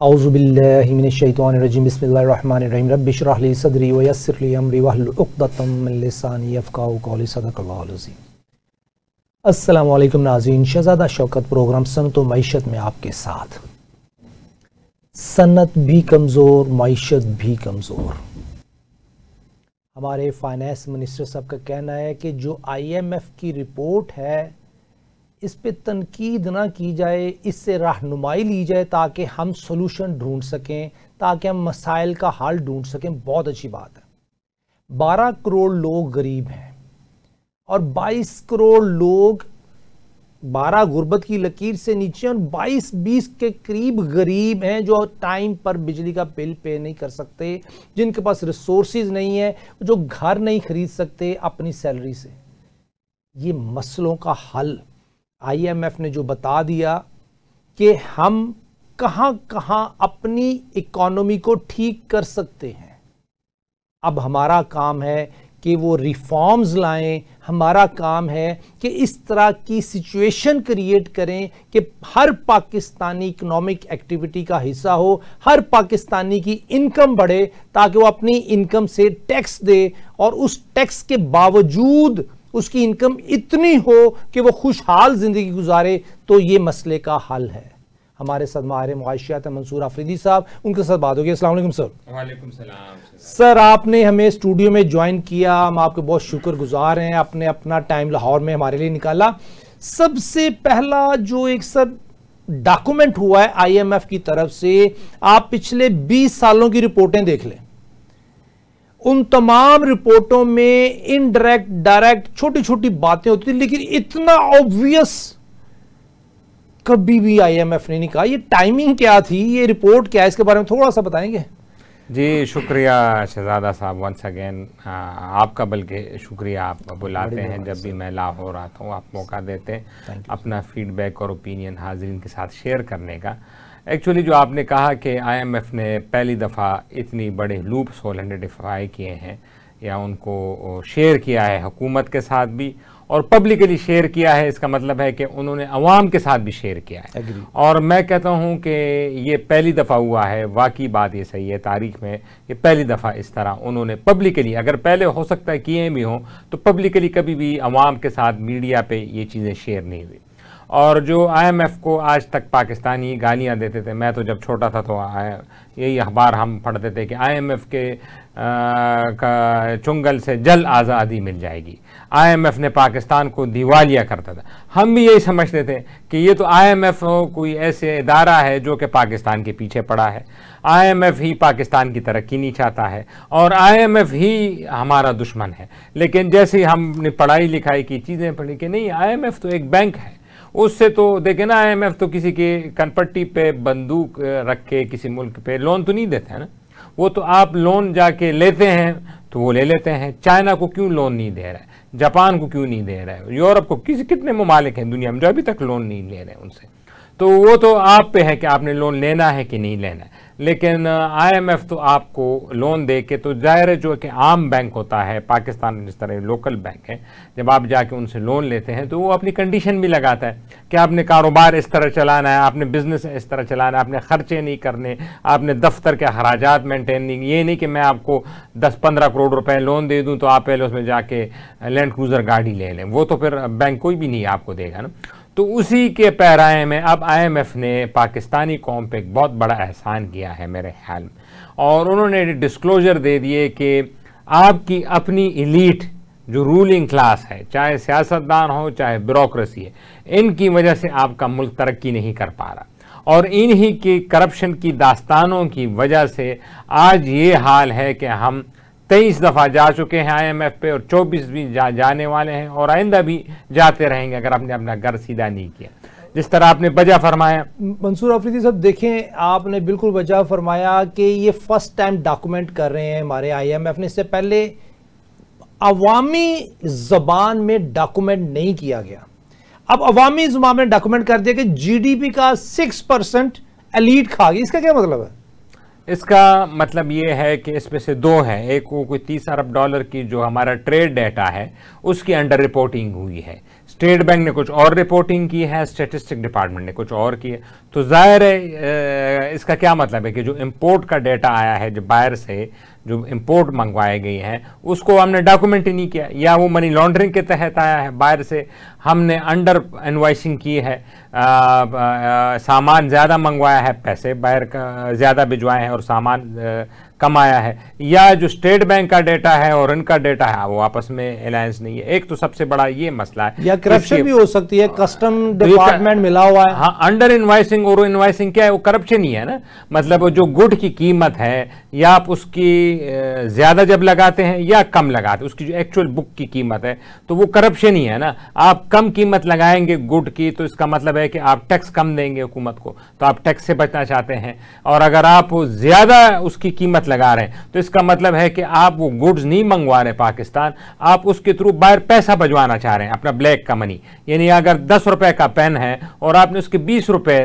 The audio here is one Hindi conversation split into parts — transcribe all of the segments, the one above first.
औज़ुबिल्लाहि मिनश्शैतानिर्रजीम बिस्मिल्लाहिर्रहमानिर्रहीम रब्बि इश्रह ली सदरी व यस्सिर ली अमरी वहलुल उक़दतम मिन लिसानी यफ़क़हू क़ौली सदक़ल्लाहुल अज़ीम। अस्सलामु अलैकुम नाज़रीन, शहज़ादा शौकत प्रोग्राम सनत व मईशत में आपके साथ। सनत भी कमज़ोर, मईशत भी कमज़ोर। हमारे फाइनेंस मिनिस्टर साहब का कहना है कि जो IMF की रिपोर्ट है इस पे तनकीद ना की जाए, इससे रहनुमाई ली जाए ताकि हम सोल्यूशन ढूंढ सकें, ताकि हम मसाइल का हल ढूंढ सकें। बहुत अच्छी बात है। 12 करोड़ लोग गरीब हैं और 22 करोड़ लोग 12 गुर्बत की लकीर से नीचे और 22-20 के करीब गरीब हैं जो टाइम पर बिजली का बिल पे नहीं कर सकते, जिनके पास रिसोर्सेज नहीं है, जो घर नहीं खरीद सकते अपनी सैलरी से। ये मसलों का हल IMF ने जो बता दिया कि हम कहां कहां अपनी इकोनॉमी को ठीक कर सकते हैं, अब हमारा काम है कि वो रिफॉर्म्स लाएं। हमारा काम है कि इस तरह की सिचुएशन क्रिएट करें कि हर पाकिस्तानी इकोनॉमिक एक्टिविटी का हिस्सा हो, हर पाकिस्तानी की इनकम बढ़े ताकि वो अपनी इनकम से टैक्स दे और उस टैक्स के बावजूद उसकी इनकम इतनी हो कि वो खुशहाल जिंदगी गुजारे। तो ये मसले का हल है। हमारे साथ माहिर मुआशियात मंसूर आफरीदी साहब, उनके साथ बात होगी। अस्सलाम वालेकुम सर। वालेकुम सलाम सर, आपने हमें स्टूडियो में ज्वाइन किया, हम आपके बहुत शुक्रगुजार हैं। आपने अपना टाइम लाहौर में हमारे लिए निकाला। सबसे पहला जो एक सर डॉक्यूमेंट हुआ है IMF की तरफ से, आप पिछले 20 सालों की रिपोर्टें देख लें, उन तमाम रिपोर्टों में इनडायरेक्ट डायरेक्ट छोटी छोटी बातें होती थी, लेकिन इतना ऑब्वियस कभी भी IMF ने नहीं कहा। ये टाइमिंग क्या थी, ये रिपोर्ट क्या है, इसके बारे में थोड़ा सा बताएंगे? जी शुक्रिया शहजादा साहब, वंस अगेन आपका बल्कि शुक्रिया। आप बुलाते हैं जब भी मैं लाहौर आता हूँ, आप मौका देते हैं अपना फीडबैक और ओपिनियन हाजिरीन के साथ शेयर करने का। एक्चुअली जो आपने कहा कि IMF ने पहली दफ़ा इतनी बड़े लूप्स होल आइडेंटिफाई किए हैं या उनको शेयर किया है हुकूमत के साथ भी और पब्लिकली शेयर किया है, इसका मतलब है कि उन्होंने अवाम के साथ भी शेयर किया है। और मैं कहता हूं कि ये पहली दफ़ा हुआ है। वाकई बात ये सही है, तारीख में ये पहली दफ़ा इस तरह उन्होंने पब्लिकली, अगर पहले हो सकता है किए भी हों, तो पब्लिकली कभी भी अवाम के साथ मीडिया पे ये चीज़ें शेयर नहीं हुई। और जो IMF को आज तक पाकिस्तानी गालियां देते थे, मैं तो जब छोटा था तो यही अखबार हम पढ़ते थे कि IMF के चुंगल से जल आज़ादी मिल जाएगी। IMF ने पाकिस्तान को दिवालिया करता था। हम भी यही समझते थे कि ये तो IMF कोई ऐसे इदारा है जो कि पाकिस्तान के पीछे पड़ा है, IMF ही पाकिस्तान की तरक्की नहीं चाहता है और IMF ही हमारा दुश्मन है। लेकिन जैसे ही हमने पढ़ाई लिखाई की चीज़ें पढ़ी कि नहीं, IMF तो एक बैंक है, उससे तो देखे ना, IMF तो किसी के कनपट्टी पे बंदूक रख के किसी मुल्क पे लोन तो नहीं देता है ना। वो तो आप लोन जाके लेते हैं तो वो ले लेते हैं। चाइना को क्यों लोन नहीं दे रहा है, जापान को क्यों नहीं दे रहा है, यूरोप को, कितने ममालिक हैं दुनिया में जो अभी तक लोन नहीं ले रहे हैं उनसे। तो वो तो आप पे है कि आपने लोन लेना है कि नहीं लेना है। लेकिन IMF तो आपको लोन दे के, तो जाहिर है जो कि आम बैंक होता है पाकिस्तान में, जिस तरह लोकल बैंक है, जब आप जाके उनसे लोन लेते हैं तो वो अपनी कंडीशन भी लगाता है कि आपने कारोबार इस तरह चलाना है, आपने बिजनेस इस तरह चलाना है, आपने खर्चे नहीं करने, आपने दफ्तर के खराजात मेंटेन नहीं। ये नहीं कि मैं आपको 10-15 करोड़ रुपए लोन दे दूँ तो आप पहले उसमें जाके लैंड क्रूजर गाड़ी ले लें, वो तो फिर बैंक कोई भी नहीं आपको देगा ना। तो उसी के पैराए में अब IMF ने पाकिस्तानी कौम पे एक बहुत बड़ा एहसान किया है मेरे ख्याल में, और उन्होंने डिस्क्लोजर दे दिए कि आपकी अपनी इलीट जो रूलिंग क्लास है, चाहे सियासतदान हो चाहे ब्यूरोक्रेसी है, इनकी वजह से आपका मुल्क तरक्की नहीं कर पा रहा और इन्हीं की करप्शन की दास्तानों की वजह से आज ये हाल है कि हम 23 दफ़ा जा चुके हैं IMF पे और 24 भी जाने वाले हैं और आइंदा भी जाते रहेंगे अगर आपने अपना घर सीधा नहीं किया, जिस तरह आपने वजह फरमाया। मंसूर आफरीदी साहब, देखें आपने बिल्कुल वजह फरमाया कि ये फर्स्ट टाइम डॉक्यूमेंट कर रहे हैं हमारे IMF ने। इससे पहले अवामी ज़बान में डॉक्यूमेंट नहीं किया गया, अब अवामी ज़बान में डॉक्यूमेंट कर दिया कि GDP का 6% एलीट खा गई। इसका क्या मतलब है? इसका मतलब ये है कि इसमें से दो हैं, एक वो कोई $30 अरब की जो हमारा ट्रेड डेटा है उसकी अंडर रिपोर्टिंग हुई है, स्टेट बैंक ने कुछ और रिपोर्टिंग की है, स्टैटिस्टिक डिपार्टमेंट ने कुछ और की है। तो जाहिर है इसका क्या मतलब है कि जो इंपोर्ट का डेटा आया है, जो बाहर से जो इंपोर्ट मंगवाए गई हैं उसको हमने डॉक्यूमेंट ही नहीं किया, या वो मनी लॉन्ड्रिंग के तहत आया है, बाहर से हमने अंडर इनवॉइसिंग की है, सामान ज़्यादा मंगवाया है, पैसे बाहर का ज़्यादा भिजवाए हैं और सामान कम आया है, या जो स्टेट बैंक का डेटा है और इनका डेटा है वो आपस में अलायंस नहीं है। एक तो सबसे बड़ा ये मसला है, या करप्शन भी हो सकती है, कस्टम डिपार्टमेंट मिला हुआ है। हाँ, अंडर इनवॉइसिंग और इनवॉइसिंग क्या है, वो करप्शन ही है ना। मतलब जो गुड की कीमत है, या आप उसकी ज्यादा जब लगाते हैं या कम लगाते हैं, उसकी जो एक्चुअल बुक की कीमत है, तो वो करप्शन ही है ना। आप कम कीमत लगाएंगे गुड की, तो इसका मतलब है कि आप टैक्स कम देंगे हुकूमत को, तो आप टैक्स से बचना चाहते हैं। और अगर आप ज्यादा उसकी कीमत लगा रहे हैं तो इसका मतलब है कि आप वो गुड्स नहीं मंगवा रहे पाकिस्तान, आप उसके थ्रू बाहर पैसा भिजवाना चाह रहे हैं, अपना ब्लैक का मनी। यानी अगर 10 रुपए का पेन है और आपने उसके 20 रुपए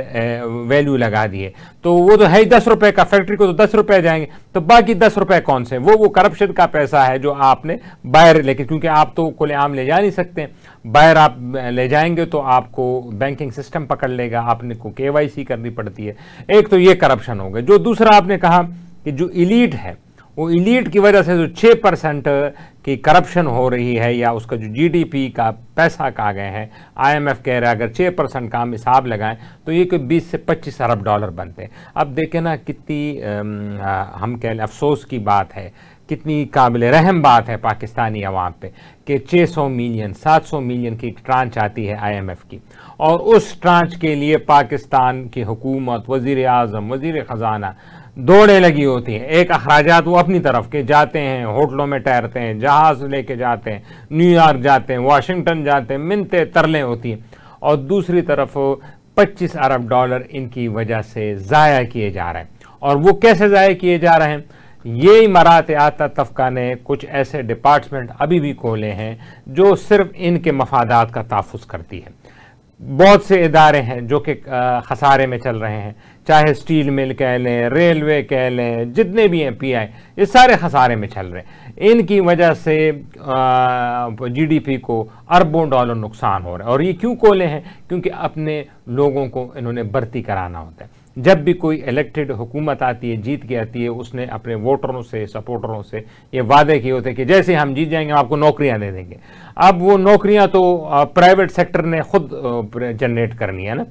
वैल्यू लगा दिए, तो वो तो है ही 10 रुपए का, फैक्ट्री को तो 10 रुपए जाएंगे, तो बाकी 10 रुपए कौन से, वो करप्शन का पैसा है जो आपने बाहर लेके, क्योंकि आप तो खुलेआम ले जा नहीं सकते, बाहर आप ले जाएंगे तो आपको बैंकिंग सिस्टम पकड़ लेगा, आपने को KYC करनी पड़ती है। एक तो ये करप्शन हो गया। जो दूसरा आपने कहा कि जो इलीट है, वो इलीट की वजह से जो 6% की करप्शन हो रही है, या उसका जो GDP का पैसा कहा गए हैं, IMF कह रहा है अगर 6% का हम हिसाब लगाएं तो ये कोई 20 से 25 अरब डॉलर बनते हैं। अब देखें ना कितनी हम कह लें अफसोस की बात है, कितनी काबिल रहम बात है पाकिस्तानी अवाम पे कि 600 मिलियन 700 मिलियन की ट्रांच आती है IMF की, और उस ट्रांच के लिए पाकिस्तान की हुकूमत, वज़ीर आज़म, वज़ीर ख़जाना दौड़े लगी होती हैं। एक अखराजात वो अपनी तरफ के जाते हैं, होटलों में ठहरते हैं, जहाज लेके जाते हैं, न्यूयॉर्क जाते हैं, वाशिंगटन जाते हैं, मिन्नतें तरलें होती हैं, और दूसरी तरफ 25 अरब डॉलर इनकी वजह से ज़ाया किए जा रहे हैं। और वो कैसे ज़ाया किए जा रहे हैं, ये इमारात आता तफ़का ने कुछ ऐसे डिपार्टमेंट अभी भी खोले हैं जो सिर्फ इनके मफादात का तहफ़्फ़ुज़ करती है। बहुत से इदारे हैं जो कि खसारे में चल रहे हैं, चाहे स्टील मिल कह लें, रेलवे कह लें, जितने भी हैं PI, ये सारे खसारे में चल रहे हैं। इनकी वजह से GDP को अरबों डॉलर नुकसान हो रहा है। और ये क्यों खोले हैं, क्योंकि अपने लोगों को इन्होंने भर्ती कराना होता है। जब भी कोई इलेक्टेड हुकूमत आती है, जीत के आती है, उसने अपने वोटरों से, सपोर्टरों से ये वादे किए होते हैं कि जैसे हम जीत जाएंगे आपको नौकरियां दे देंगे। अब वो नौकरियां तो प्राइवेट सेक्टर ने खुद जनरेट करनी है ना।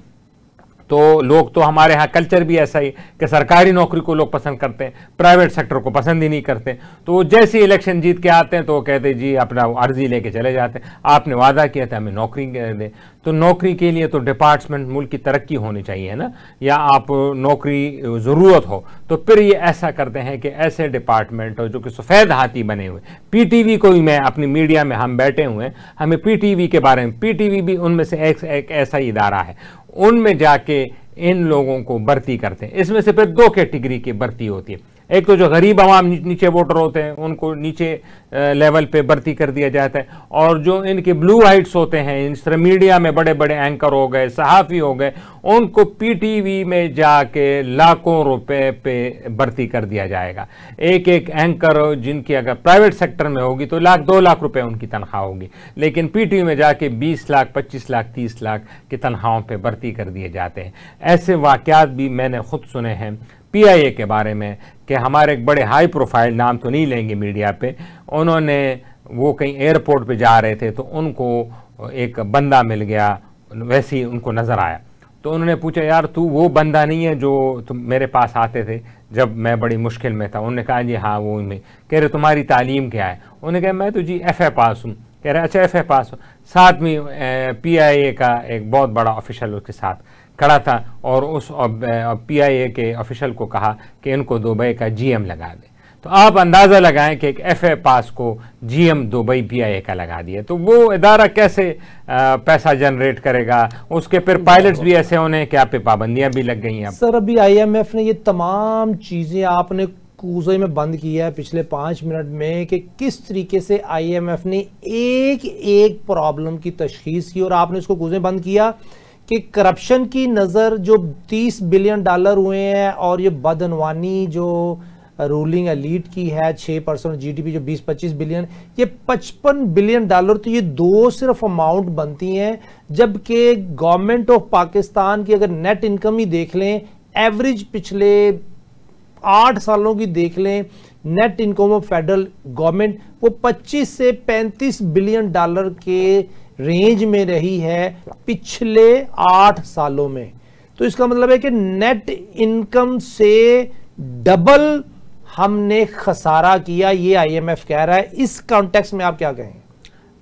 तो लोग तो हमारे यहाँ कल्चर भी ऐसा ही कि सरकारी नौकरी को लोग पसंद करते हैं, प्राइवेट सेक्टर को पसंद ही नहीं करते। तो जैसे इलेक्शन जीत के आते हैं तो वो कहते जी अपना अर्जी लेके चले जाते हैं, आपने वादा किया था हमें नौकरी दें। तो नौकरी के लिए तो डिपार्टमेंट, मुल्क की तरक्की होनी चाहिए ना, या आप नौकरी ज़रूरत हो तो फिर ये ऐसा करते हैं कि ऐसे डिपार्टमेंट जो कि सफ़ेद हाथी बने हुए, PTV को ही मैं अपनी मीडिया में हम बैठे हुए हैं, हमें PTV के बारे में, PTV भी उनमें से एक ऐसा ही इदारा है, उनमें जाके इन लोगों को भर्ती करते हैं। इसमें से फिर 2 कैटेगरी की भर्ती होती है। एक तो जो गरीब आवाम नीचे वोटर होते हैं उनको नीचे लेवल पे भर्ती कर दिया जाता है, और जो इनके ब्लू हाइट्स होते हैं, इस तरह मीडिया में बड़े बड़े एंकर हो गए, सहाफ़ी हो गए, उनको PTV में जाके लाखों रुपए पे भर्ती कर दिया जाएगा। एक एंकर जिनकी अगर प्राइवेट सेक्टर में होगी तो 2 लाख रुपए उनकी तनख्वाह होगी, लेकिन PTV में जाके 20 लाख 25 लाख 30 लाख की तनख्वाहों पे भर्ती कर दिए जाते हैं। ऐसे वाक़यात भी मैंने खुद सुने हैं PIA के बारे में कि हमारे एक बड़े हाई प्रोफाइल, नाम तो नहीं लेंगे मीडिया पे, उन्होंने वो कहीं एयरपोर्ट पे जा रहे थे तो उनको एक बंदा मिल गया, वैसे ही उनको नज़र आया, तो उन्होंने पूछा यार तू वो बंदा नहीं है जो तुम मेरे पास आते थे जब मैं बड़ी मुश्किल में था। उन्होंने कहा जी हाँ वो मैं। कह रहे तुम्हारी तालीम क्या है? उन्होंने कहा मैं तो जी FA पास हूँ। कह रहे अच्छा FA पास हो। साथ में PIA का एक बहुत बड़ा ऑफिशियल उसके साथ खड़ा था और उस PIA के ऑफिशियल को कहा कि इनको दुबई का GM लगा दे। तो आप अंदाज़ा लगाएं कि एक FA पास को GM दुबई PIA का लगा दिया, तो वो इदारा कैसे पैसा जनरेट करेगा? उसके फिर पायलट्स भी ऐसे होने कि आप पे पाबंदियां भी लग गई हैं। सर अभी IMF ने ये तमाम चीज़ें आपने कूजे में बंद किया है पिछले 5 मिनट में कि किस तरीके से IMF ने एक एक प्रॉब्लम की तशखीस की, और आपने इसको कूजे बंद किया कि करप्शन की नज़र जो $30 बिलियन हुए हैं और ये बदअनवानी जो रूलिंग एलीट की है, 6% जीडीपी जो 20-25 बिलियन, ये $55 बिलियन, तो ये दो सिर्फ अमाउंट बनती हैं। जबकि गवर्नमेंट ऑफ पाकिस्तान की अगर नेट इनकम ही देख लें, एवरेज पिछले 8 सालों की देख लें, net income of federal government वो 25 से $35 बिलियन के रेंज में रही है पिछले 8 सालों में। तो इसका मतलब है कि नेट इनकम से डबल हमने खसारा किया, ये आईएमएफ कह रहा है। इस कॉन्टेक्स्ट में आप क्या कहेंगे?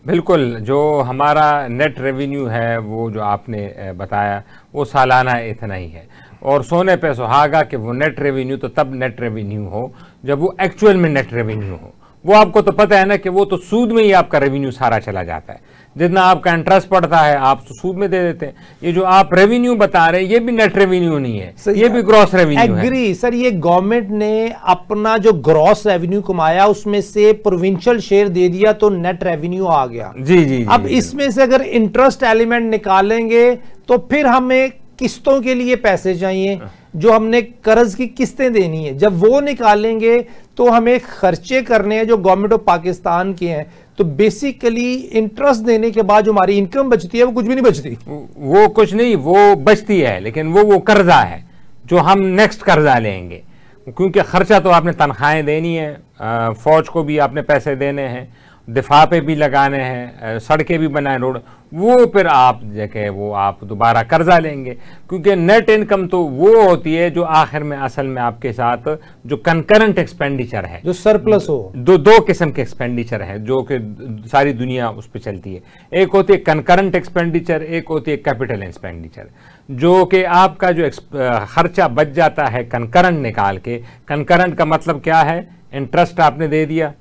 बिल्कुल, जो हमारा नेट रेवेन्यू है वो जो आपने बताया वो सालाना इतना ही है, और सोने पे सुहागा कि वो नेट रेवेन्यू तो तब नेट रेवेन्यू हो जब वो एक्चुअल में नेट रेवेन्यू हो। वो आपको तो पता है ना कि वो तो सूद में ही आपका रेवेन्यू सारा चला जाता है, जितना आपका इंटरेस्ट पड़ता है आप तो सूद में दे देते हैं। ये जो आप रेवेन्यू बता रहे हैं ये भी नेट रेवेन्यू नहीं है, ये भी ग्रॉस रेवेन्यू है। एग्री सर, ये गवर्नमेंट ने अपना जो ग्रॉस रेवेन्यू कमाया उसमें से प्रोविंशियल शेयर दे दिया तो नेट रेवेन्यू आ गया। जी। अब इसमें से अगर इंटरेस्ट एलिमेंट निकालेंगे तो फिर हमें किस्तों के लिए पैसे चाहिए, जो हमने कर्ज की किस्तें देनी है, जब वो निकालेंगे तो हमें खर्चे करने हैं जो गवर्नमेंट ऑफ पाकिस्तान के हैं। तो बेसिकली इंटरेस्ट देने के बाद जो हमारी इनकम बचती है वो कुछ भी नहीं बचती। वो कुछ नहीं, वो बचती है, लेकिन वो कर्जा है जो हम नेक्स्ट कर्जा लेंगे, क्योंकि खर्चा तो आपने तनख्वाहें देनी है, फौज को भी आपने पैसे देने हैं, दिफा पे भी लगाने हैं, सड़कें भी बनाए, रोड, वो फिर आप जगह वो आप दोबारा कर्जा लेंगे। क्योंकि नेट इनकम तो वो होती है जो आखिर में असल में आपके साथ जो कंकरेंट एक्सपेंडिचर है, जो सरप्लस हो। दो किस्म के एक्सपेंडिचर है जो कि सारी दुनिया उस पर चलती है। एक होती है कंकरेंट एक्सपेंडिचर, एक होती है कैपिटल एक्सपेंडिचर, जो कि आपका जो खर्चा बच जाता है कंकरेंट निकाल के। कंकरेंट का मतलब क्या है? इंटरेस्ट आपने दे दिया,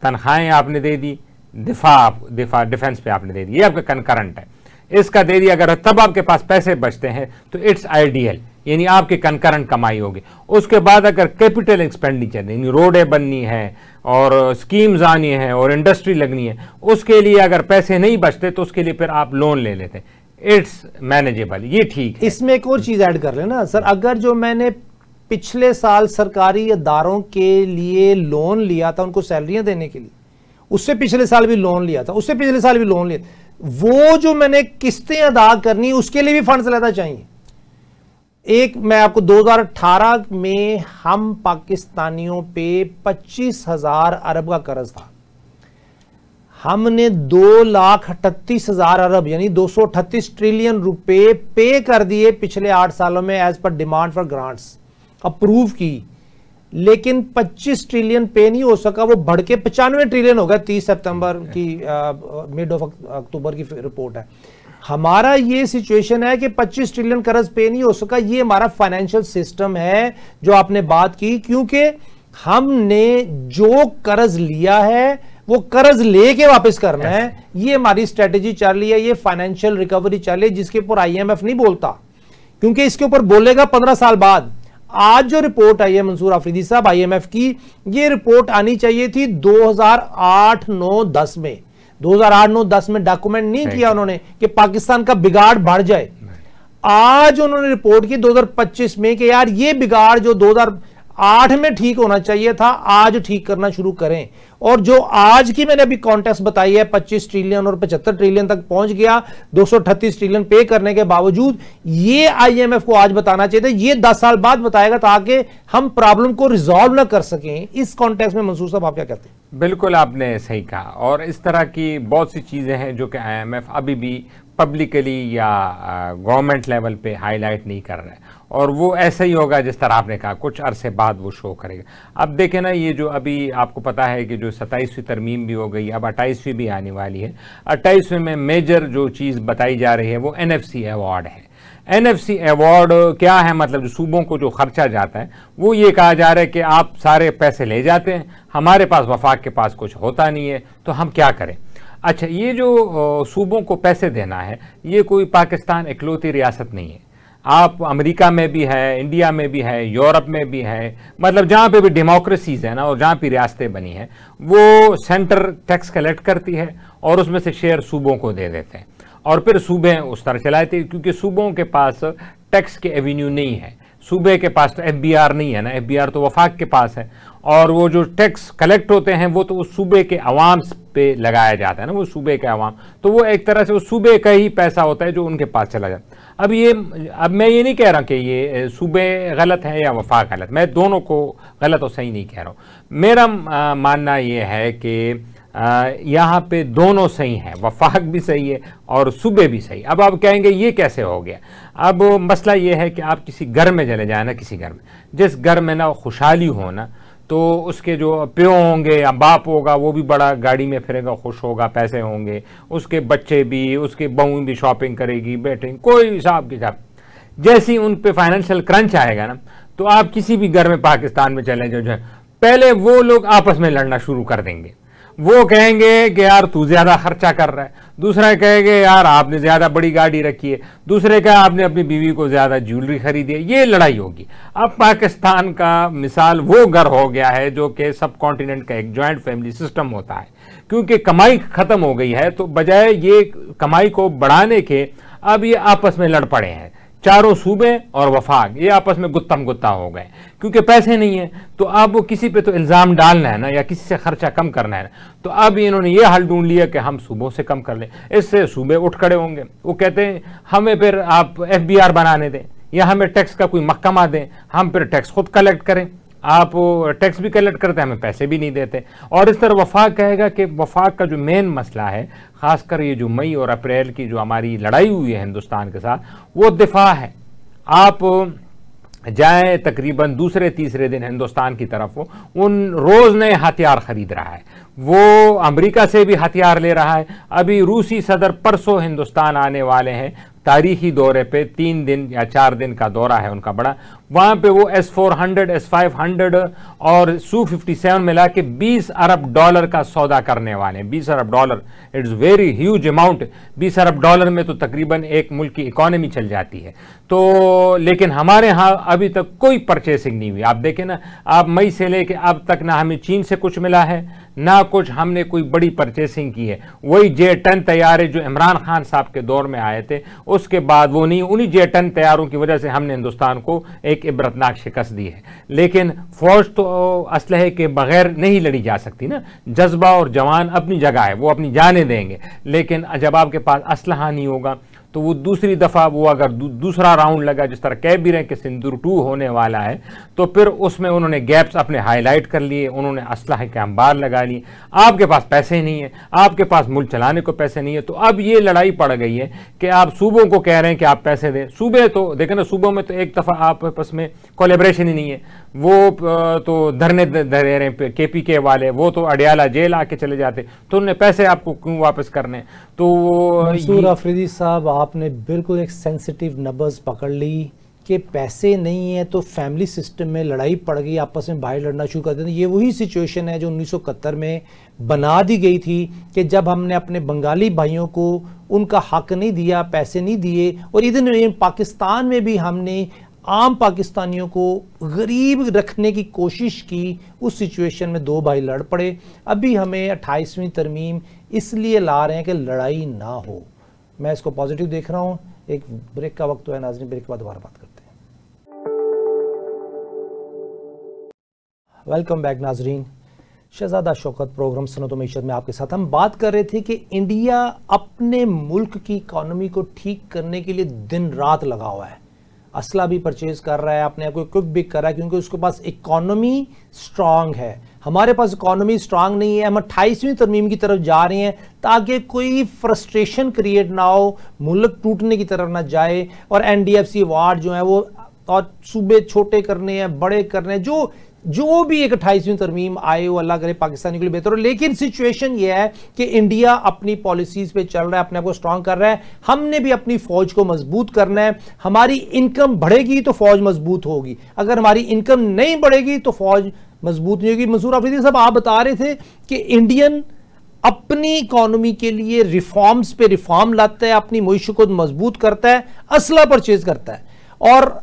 तनख्वाहें आपने दे दी, डिफेंस पे आपने दे दी, ये आपका कंकरेंट है। इसका दे दिया अगर तब आपके पास पैसे बचते हैं तो इट्स आइडियल, यानी आपकी कंकरेंट कमाई होगी। उसके बाद अगर कैपिटल एक्सपेंडिचर यानी रोडें बननी है और स्कीम्स आनी है और इंडस्ट्री लगनी है, उसके लिए अगर पैसे नहीं बचते तो उसके लिए फिर आप लोन ले लेते हैं। इट्स मैनेजेबल, ये ठीक है। इसमें एक और चीज ऐड कर लेना सर, अगर जो मैंने पिछले साल सरकारी इदारों के लिए लोन लिया था उनको सैलरियां देने के लिए, उससे पिछले साल भी लोन लिया था, उससे पिछले साल भी लोन लिया, वो जो मैंने किस्तें अदा करनी उसके लिए भी फंड्स लेना चाहिए। एक मैं आपको 2018 में हम पाकिस्तानियों पे 25,000 अरब का कर्ज था, हमने 2,38,000 अरब यानी 238 ट्रिलियन रुपए पे कर दिए पिछले 8 सालों में as per demand for grants approve की, लेकिन 25 ट्रिलियन पे नहीं हो सका, वो बढ़ के 95 ट्रिलियन हो गया 30 सितंबर की मिड ऑफ अक्टूबर की रिपोर्ट है। हमारा ये सिचुएशन है कि 25 ट्रिलियन कर्ज पे नहीं हो सका। ये हमारा फाइनेंशियल सिस्टम है जो आपने बात की, क्योंकि हमने जो कर्ज लिया है वो कर्ज लेके वापस करना है। ये हमारी स्ट्रेटेजी चल रही है, ये फाइनेंशियल रिकवरी चल रही है, जिसके ऊपर आईएमएफ नहीं बोलता, क्योंकि इसके ऊपर बोलेगा 15 साल बाद। आज जो रिपोर्ट आई है मंसूर आफरीदी साहब आईएमएफ की, ये रिपोर्ट आनी चाहिए थी 2008-9-10 में। 2008-9-10 में डॉक्यूमेंट नहीं किया उन्होंने कि पाकिस्तान का बिगाड़ बढ़ जाए। आज उन्होंने रिपोर्ट की 2025 में कि यार ये बिगाड़ जो 2008 में ठीक होना चाहिए था आज ठीक करना शुरू करें। और जो आज की मैंने अभी कॉन्टेक्स्ट बताई है 25 ट्रिलियन और 75 ट्रिलियन तक पहुंच गया 238 ट्रिलियन पे करने के बावजूद, ये आईएमएफ को आज बताना चाहिए था, ये 10 साल बाद बताएगा ताकि हम प्रॉब्लम को रिजॉल्व ना कर सकें। इस कॉन्टेक्स्ट में मंसूर साहब आप क्या कहते हैं? बिल्कुल आपने सही कहा, और इस तरह की बहुत सी चीज़ें हैं जो कि आईएमएफ अभी भी पब्लिकली या गवर्नमेंट लेवल पे हाईलाइट नहीं कर रहा है, और वो ऐसा ही होगा जिस तरह आपने कहा, कुछ अरसे बाद वो शो करेगा। अब देखें ना, ये जो अभी आपको पता है कि जो 27वीं तरमीम भी हो गई, अब 28वीं भी आने वाली है। 28वीं में मेजर जो चीज़ बताई जा रही है वो एनएफसी अवार्ड है। एनएफसी अवार्ड क्या है? मतलब जो सूबों को जो खर्चा जाता है वो ये कहा जा रहा है कि आप सारे पैसे ले जाते हैं, हमारे पास वफाक के पास कुछ होता नहीं है, तो हम क्या करें। अच्छा, ये जो सूबों को पैसे देना है, ये कोई पाकिस्तान इकलौती रियासत नहीं है। आप अमेरिका में भी है, इंडिया में भी है, यूरोप में भी है, मतलब जहाँ पे भी डेमोक्रेसीज है ना और जहाँ भी रियासतें बनी हैं, वो सेंटर टैक्स कलेक्ट करती है और उसमें से शेयर सूबों को दे देते हैं, और फिर सूबे उस तरह चलाते हैं, क्योंकि सूबों के पास टैक्स के एवेन्यू नहीं है। सूबे के पास तो FBR नहीं है ना, FBR तो वफाक के पास है, और वो जो टैक्स कलेक्ट होते हैं वो तो उस सूबे के अवाम पे लगाया जाता है ना, वो सूबे के अवाम, तो वो एक तरह से उस सूबे का ही पैसा होता है जो उनके पास चला जाता है। अब मैं ये नहीं कह रहा कि ये सूबे गलत है या वफाक गलत, मैं दोनों को गलत और सही नहीं कह रहा हूँ। मेरा मानना ये है कि यहाँ पे दोनों सही हैं, वफाक भी सही है और सूबे भी सही। अब आप कहेंगे ये कैसे हो गया? अब मसला ये है कि आप किसी घर में चले जाए ना, किसी घर में, जिस घर में ना खुशहाली हो ना, तो उसके जो प्यो होंगे या बाप होगा वो भी बड़ा गाड़ी में फिरेगा, खुश होगा, पैसे होंगे, उसके बच्चे भी, उसके बहू भी शॉपिंग करेगी, बैठेंगे, कोई हिसाब किताब। जैसे ही उन पे फाइनेंशियल क्रंच आएगा ना, तो आप किसी भी घर में पाकिस्तान में चले जो है, पहले वो लोग आपस में लड़ना शुरू कर देंगे। वो कहेंगे कि यार तू ज्यादा खर्चा कर रहा है, दूसरा कहेंगे यार आपने ज्यादा बड़ी गाड़ी रखी है, दूसरे का आपने अपनी बीवी को ज्यादा ज्वेलरी खरीदी है, ये लड़ाई होगी। अब पाकिस्तान का मिसाल वो घर हो गया है जो कि सब कॉन्टिनेंट का एक जॉइंट फैमिली सिस्टम होता है, क्योंकि कमाई खत्म हो गई है, तो बजाय ये कमाई को बढ़ाने के अब ये आपस में लड़ पड़े हैं। चारों सूबे और वफाक ये आपस में गुत्तम गुत्ता हो गए, क्योंकि पैसे नहीं है, तो अब वो किसी पे तो इल्ज़ाम डालना है ना, या किसी से खर्चा कम करना है ना, तो अब इन्होंने ये हल ढूंढ लिया कि हम सूबों से कम कर लें। इससे सूबे उठ खड़े होंगे, वो कहते हैं हमें फिर आप FBR बनाने दें या हमें टैक्स का कोई महकमा दें, हम फिर टैक्स खुद कलेक्ट करें। आप टैक्स भी कलेक्ट करते हैं, हमें पैसे भी नहीं देते। और इस तरह वफाक कहेगा कि वफाक का जो मेन मसला है, खासकर ये जो मई और अप्रैल की जो हमारी लड़ाई हुई है हिंदुस्तान के साथ, वो दिफा है। आप जाए तकरीबन दूसरे तीसरे दिन हिंदुस्तान की तरफ, उन रोज नए हथियार खरीद रहा है, वो अमेरिका से भी हथियार ले रहा है। अभी रूसी सदर परसों हिंदुस्तान आने वाले हैं तारीखी दौरे पे, 3 दिन या 4 दिन का दौरा है उनका बड़ा। वहां पे वो S-400, S-500 और Su-57 मिला के $20 अरब का सौदा करने वाले हैं। $20 अरब, इट्स वेरी ह्यूज अमाउंट। $20 अरब में तो तकरीबन एक मुल्क की इकोनॉमी चल जाती है। तो लेकिन हमारे यहाँ अभी तक कोई परचेसिंग नहीं हुई। आप देखें ना, आप मई से लेके अब तक ना हमें चीन से कुछ मिला है, ना कुछ हमने कोई बड़ी परचेसिंग की है। वही J-10 तैयारे जो इमरान खान साहब के दौर में आए थे, उसके बाद वो नहीं, उन्हीं J-10 तैयारों की वजह से हमने हिंदुस्तान को एक इबरतनाक शिकस्त दी है। लेकिन फौज तो असलहे के बगैर नहीं लड़ी जा सकती ना। जज्बा और जवान अपनी जगह है, वो अपनी जानें देंगे, लेकिन जब आपके पास असलहा नहीं होगा तो वो दूसरी दफ़ा वो अगर दूसरा राउंड लगा, जिस तरह कह भी रहे हैं कि सिंदूर 2 होने वाला है, तो फिर उसमें उन्होंने गैप्स अपने हाईलाइट कर लिए, उन्होंने असलहे के अंबार लगा लिए। आपके पास पैसे नहीं है, आपके पास मुल्क चलाने को पैसे नहीं है, तो अब ये लड़ाई पड़ गई है कि आप सूबों को कह रहे हैं कि आप पैसे दें। सूबे तो देखें ना, सूबों में तो एक दफ़ा आपस में कोलेब्रेशन ही नहीं है। वो तो धरने दे रहे हैं KPK वाले, वो तो अडियाला जेल आके चले जाते, तो उन्होंने पैसे आपको क्यों वापस करने? तो मंसूर अफरीदी साहब, आपने बिल्कुल एक सेंसिटिव नब्ज़ पकड़ ली कि पैसे नहीं है तो फैमिली सिस्टम में लड़ाई पड़ गई, आपस में भाई लड़ना शुरू कर देते। ये वही सिचुएशन है जो 1971 में बना दी गई थी कि जब हमने अपने बंगाली भाइयों को उनका हक नहीं दिया, पैसे नहीं दिए, और इधर पाकिस्तान में भी हमने आम पाकिस्तानियों को गरीब रखने की कोशिश की। उस सिचुएशन में 2 भाई लड़ पड़े। अभी हमें 28वीं तरमीम इसलिए ला रहे हैं कि लड़ाई ना हो। मैं इसको पॉजिटिव देख रहा हूं। एक ब्रेक का वक्त तो है नाज़रीन, ब्रेक के बाद दोबारा बात करते हैं। वेलकम बैक नाज़रीन, शहजादा शौकत प्रोग्राम सनत मईशत में आपके साथ। हम बात कर रहे थे कि इंडिया अपने मुल्क की इकॉनमी को ठीक करने के लिए दिन रात लगा हुआ है, असला भी परचेज कर रहा है, अपने आप को इक्विप भी कर रहा है, क्योंकि उसके पास इकॉनमी स्ट्रांग है। हमारे पास इकॉनमी स्ट्रांग नहीं है। हम 28वीं तरमीम की तरफ जा रहे हैं ताकि कोई फ्रस्ट्रेशन क्रिएट ना हो, मुल्क टूटने की तरफ ना जाए, और NDFC अवार्ड जो है वो, और सूबे छोटे करने हैं, बड़े करने हैं, जो भी एक 28वीं तरमीम आए वो अल्लाह करे पाकिस्तानी के लिए बेहतर हो। लेकिन सिचुएशन ये है कि इंडिया अपनी पॉलिसीज पे चल रहा है, अपने आप को स्ट्रांग कर रहा है। हमने भी अपनी फौज को मजबूत करना है। हमारी इनकम बढ़ेगी तो फौज मजबूत होगी, अगर हमारी इनकम नहीं बढ़ेगी तो फौज मजबूत नहीं होगी। मंसूर अफरीदी साहब, आप बता रहे थे कि इंडियन अपनी इकोनॉमी के लिए रिफॉर्म्स पे रिफॉर्म लाता है, अपनी मईशत को मजबूत करता है, असला परचेज करता है, और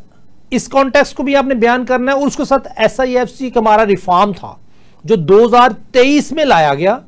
इस कॉन्टेक्स्ट को भी आपने बयान करना है। और उसके साथ SIFC का हमारा रिफॉर्म था जो 2023 में लाया गया,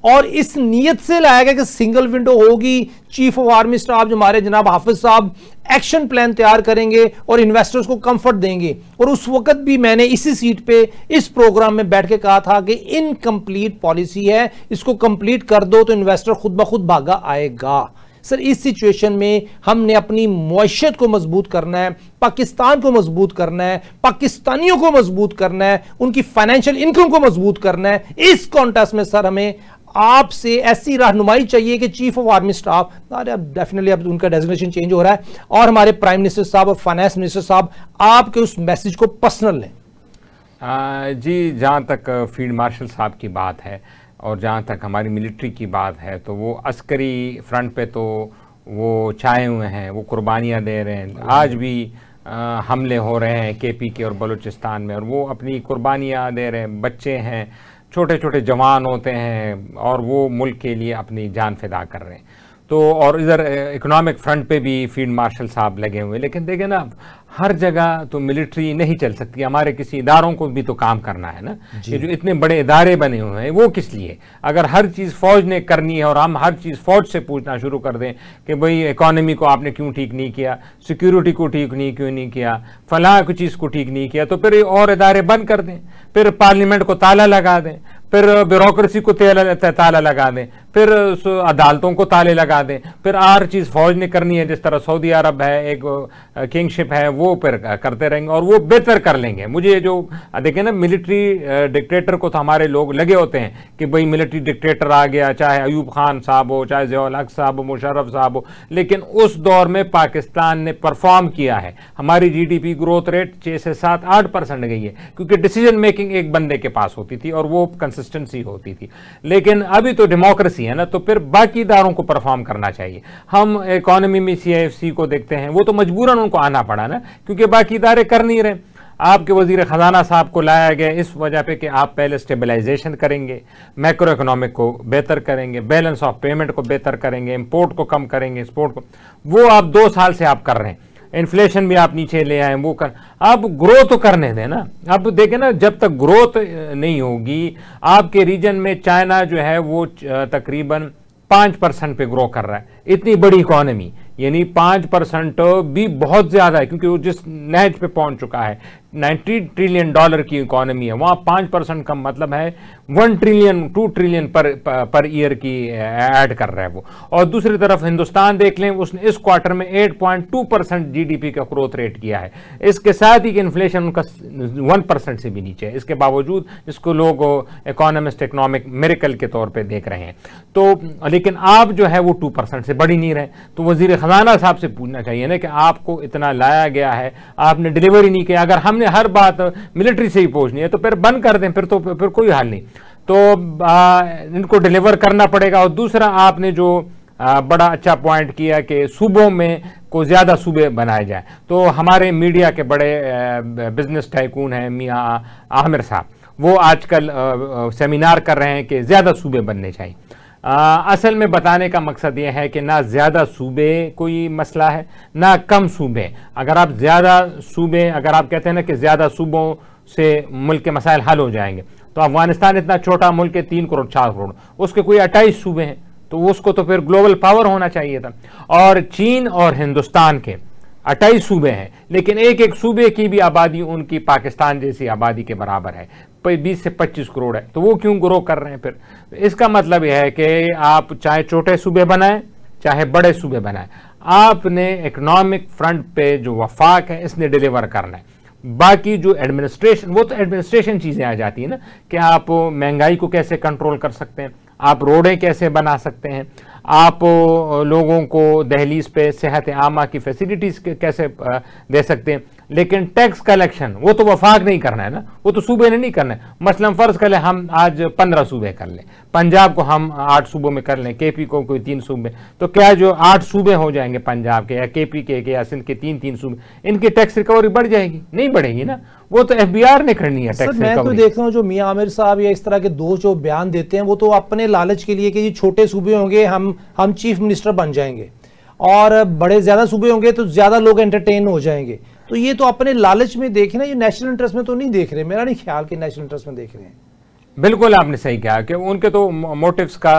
और इस नीयत से लाया गया कि सिंगल विंडो होगी, चीफ ऑफ आर्मी स्टाफ जो हमारे जनाब हाफिज साहब एक्शन प्लान तैयार करेंगे और इन्वेस्टर्स को कंफर्ट देंगे। और उस वक्त भी मैंने इसी सीट पे इस प्रोग्राम में बैठ के कहा था कि इनकम्प्लीट पॉलिसी है, इसको कंप्लीट कर दो तो इन्वेस्टर खुद ब खुद भागा आएगा। सर इस सिचुएशन में हमने अपनी मुआशत को मजबूत करना है, पाकिस्तान को मजबूत करना है, पाकिस्तानियों को मजबूत करना है, उनकी फाइनेंशियल इनकम को मजबूत करना है। इस कॉन्टेस्ट में सर हमें आपसे ऐसी रहनुमाई चाहिए कि chief of army staff, definitely अब उनका डेजिग्नेशन चेंज हो रहा है, और हमारे प्राइम मिनिस्टर साहब और फाइनेंस मिनिस्टर साहब आपके उस मैसेज को पर्सनल लें। जी, जहाँ तक फील्ड मार्शल साहब की बात है और जहाँ तक हमारी मिलिट्री की बात है, तो वो अस्करी फ्रंट पे तो वो छाए हुए हैं, वो कुर्बानियाँ दे रहे हैं। आज भी हमले हो रहे हैं केपी के और बलूचिस्तान में, और वो अपनी कुर्बानियाँ दे रहे हैं। बच्चे हैं, छोटे छोटे जवान होते हैं, और वो मुल्क के लिए अपनी जान फिदा कर रहे हैं। तो और इधर इकोनॉमिक फ्रंट पे भी फील्ड मार्शल साहब लगे हुए हैं। लेकिन देखें ना, हर जगह तो मिलिट्री नहीं चल सकती, हमारे किसी इदारों को भी तो काम करना है ना। ये जो इतने बड़े इदारे बने हुए हैं वो किस लिए? अगर हर चीज़ फौज ने करनी है और हम हर चीज़ फौज से पूछना शुरू कर दें कि भाई इकोनॉमी को आपने क्यों ठीक नहीं किया, सिक्योरिटी को ठीक क्यों नहीं किया, फलां की चीज़ को ठीक नहीं किया, तो फिर और इदारे बंद कर दें, फिर पार्लियामेंट को ताला लगा दें, फिर ब्यूरोक्रेसी को ताला लगा दें, फिर अदालतों को ताले लगा दें, फिर हर चीज़ फौज ने करनी है। जिस तरह सऊदी अरब है, एक किंगशिप है, वो फिर करते रहेंगे और वो बेहतर कर लेंगे। मुझे जो देखें ना, मिलिट्री डिक्टेटर को तो हमारे लोग लगे होते हैं कि भाई मिलिट्री डिक्टेटर आ गया, चाहे अयूब खान साहब हो, चाहे ज़ियाउल हक साहब हो, मुशर्रफ साहब हो, लेकिन उस दौर में पाकिस्तान ने परफॉर्म किया है। हमारी GDP ग्रोथ रेट 6 से 7-8% गई है, क्योंकि डिसीजन मेकिंग एक बंदे के पास होती थी और वो कंसिस्टेंसी होती थी। लेकिन अभी तो डेमोक्रेसी है ना, तो फिर बाकी इदारों को परफॉर्म करना चाहिए। हम इकोनॉमी में CIFC को देखते हैं, वो तो मजबूरन उनको आना पड़ा ना, क्योंकि बाकी इदारे कर नहीं रहे। आपके वजीर खजाना साहब को लाया गया इस वजह पे कि आप पहले स्टेबलाइजेशन करेंगे, मैक्रो इकोनॉमिक को बेहतर करेंगे, बैलेंस ऑफ पेमेंट को बेहतर करेंगे, इंपोर्ट को कम करेंगे, एक्सपोर्ट को। वो आप 2 साल से आप कर रहे हैं। इन्फ्लेशन भी आप नीचे ले आए, वो कर, अब ग्रोथ तो करने दें ना। अब देखें ना, जब तक ग्रोथ नहीं होगी, आपके रीजन में चाइना जो है वो तकरीबन 5% पे ग्रो कर रहा है। इतनी बड़ी इकोनॉमी, यानी 5% भी बहुत ज़्यादा है, क्योंकि वो जिस नहज पे पहुंच चुका है, $90 ट्रिलियन की इकोनॉमी है, वहाँ 5% का मतलब है 1 ट्रिलियन 2 ट्रिलियन पर ईयर की ऐड कर रहा है वो। और दूसरी तरफ हिंदुस्तान देख लें, उसने इस क्वार्टर में 8.2% GDP का ग्रोथ रेट किया है। इसके साथ ही कि इन्फ्लेशन उनका 1% से भी नीचे है, इसके बावजूद जिसको लोग इकोनॉमिस्ट इकोनॉमिक मिरेकल के तौर पर देख रहे हैं। तो लेकिन आप जो है वो 2% से बढ़ ही नहीं रहे। तो वजीर खजाना साहब से पूछना चाहिए ना कि आपको इतना लाया गया है, आपने डिलीवरी नहीं किया। अगर हमने हर बात मिलिट्री से ही पूछनी है तो फिर बंद कर दें, फिर कोई हाल नहीं। तो इनको डिलीवर करना पड़ेगा। और दूसरा, आपने जो बड़ा अच्छा पॉइंट किया कि सूबों में को ज़्यादा सूबे बनाए जाए, तो हमारे मीडिया के बड़े बिजनेस टाइकून हैं मियाँ आमिर साहब, वो आजकल सेमिनार कर रहे हैं कि ज़्यादा सूबे बनने चाहिए। असल में बताने का मकसद ये है कि ना ज़्यादा सूबे कोई मसला है, ना कम सूबे। अगर आप ज़्यादा सूबे, अगर आप कहते हैं ना कि ज़्यादा सूबों से मुल्क के मसाइल हल हो जाएंगे, तो अफगानिस्तान इतना छोटा मुल्क है, 3 करोड़ 4 करोड़, उसके कोई 28 सूबे हैं, तो उसको तो फिर ग्लोबल पावर होना चाहिए था। और चीन और हिंदुस्तान के 28 सूबे हैं, लेकिन एक एक सूबे की भी आबादी उनकी पाकिस्तान जैसी आबादी के बराबर है, 20 से 25 करोड़ है। तो वो क्यों ग्रो कर रहे हैं? फिर इसका मतलब यह है कि आप चाहे छोटे सूबे बनाएं चाहे बड़े सूबे बनाएं, आपने इकोनॉमिक फ्रंट पे जो वफाक है इसने डिलीवर करना है। बाकी जो एडमिनिस्ट्रेशन, वो तो एडमिनिस्ट्रेशन चीज़ें आ जाती है ना, कि आप महंगाई को कैसे कंट्रोल कर सकते हैं, आप रोडें कैसे बना सकते हैं, आप लोगों को दहलीज पे सेहत आमा की फैसिलिटीज़ कैसे दे सकते हैं। लेकिन टैक्स कलेक्शन वो तो वफाक नहीं करना है ना, वो तो सूबे ने नहीं करना है। मसलन फ़र्ज़ कर लें हम आज 15 सूबे कर लें, पंजाब को हम 8 सूबों में कर लें, केपी को कोई 3 सूबे, तो क्या जो 8 सूबे हो जाएंगे पंजाब के या केपी के या सिंध के 3-3 सूबे, इनकी टैक्स रिकवरी बढ़ जाएगी? नहीं बढ़ेगी ना, वो तो FBR ने करनी है टैक्स रिकवरी। मैं तो देख रहा हूँ जो मियां आमिर साहब या इस तरह के दो जो बयान देते हैं, वो तो अपने लालच के लिए कि ये छोटे सूबे होंगे हम चीफ मिनिस्टर बन जाएंगे, और बड़े ज़्यादा सूबे होंगे तो ज़्यादा लोग एंटरटेन हो जाएंगे। तो ये तो अपने लालच में देख रहे हैं, ये नेशनल इंटरेस्ट में तो नहीं देख रहे, मेरा नहीं ख्याल कि नेशनल इंटरेस्ट में देख रहे हैं। बिल्कुल आपने सही कहा कि उनके तो मोटिव्स का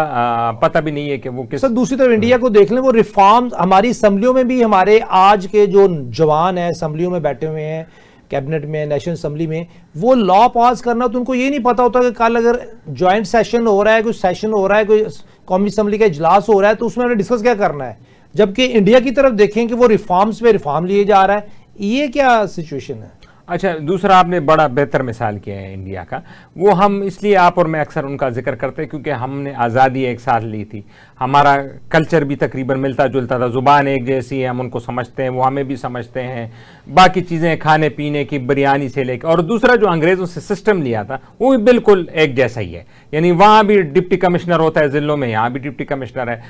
पता भी नहीं है कि वो किस। सर दूसरी तरफ इंडिया को देख लें, वो रिफॉर्म हमारी असम्बलियों में भी, हमारे आज के जो जवान हैं असम्बलियों में बैठे हुए हैं, कैबिनेट में, नेशनल असम्बली में, वो लॉ पास करना, तो उनको ये नहीं पता होता कि कल अगर ज्वाइंट सेशन हो रहा है, कोई सेशन हो रहा है, कोई कौमी असम्बली का इजलास हो रहा है, तो उसमें हमने डिस्कस क्या करना है। जबकि इंडिया की तरफ देखें कि वो रिफॉर्म्स पे रिफॉर्म लिए जा रहा है, ये क्या सिचुएशन है। अच्छा, दूसरा आपने बड़ा बेहतर मिसाल किया है इंडिया का, वो हम इसलिए आप और मैं अक्सर उनका जिक्र करते हैं क्योंकि हमने आज़ादी एक साथ ली थी, हमारा कल्चर भी तकरीबन मिलता जुलता था, ज़ुबान एक जैसी है, हम उनको समझते हैं, वो हमें भी समझते हैं, बाकी चीज़ें खाने पीने की बिरयानी से लेकर। और दूसरा जो अंग्रेज़ों से सिस्टम लिया था वो भी बिल्कुल एक जैसा ही है, यानी वहाँ भी डिप्टी कमिश्नर होता है ज़िलों में, यहाँ भी डिप्टी कमिश्नर है,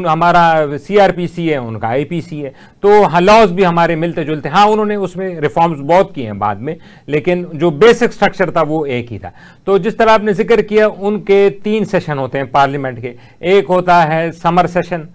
हमारा CRPC है, उनका IPC है, तो लॉज भी हमारे मिलते जुलते। हाँ, उन्होंने उसमें रिफॉर्म्स बहुत किए हैं बाद में, लेकिन जो बेसिक स्ट्रक्चर था वो एक ही था। तो जिस तरह आपने जिक्र किया, उनके 3 सेशन होते हैं पार्लियामेंट के, एक होता है समर सेशन,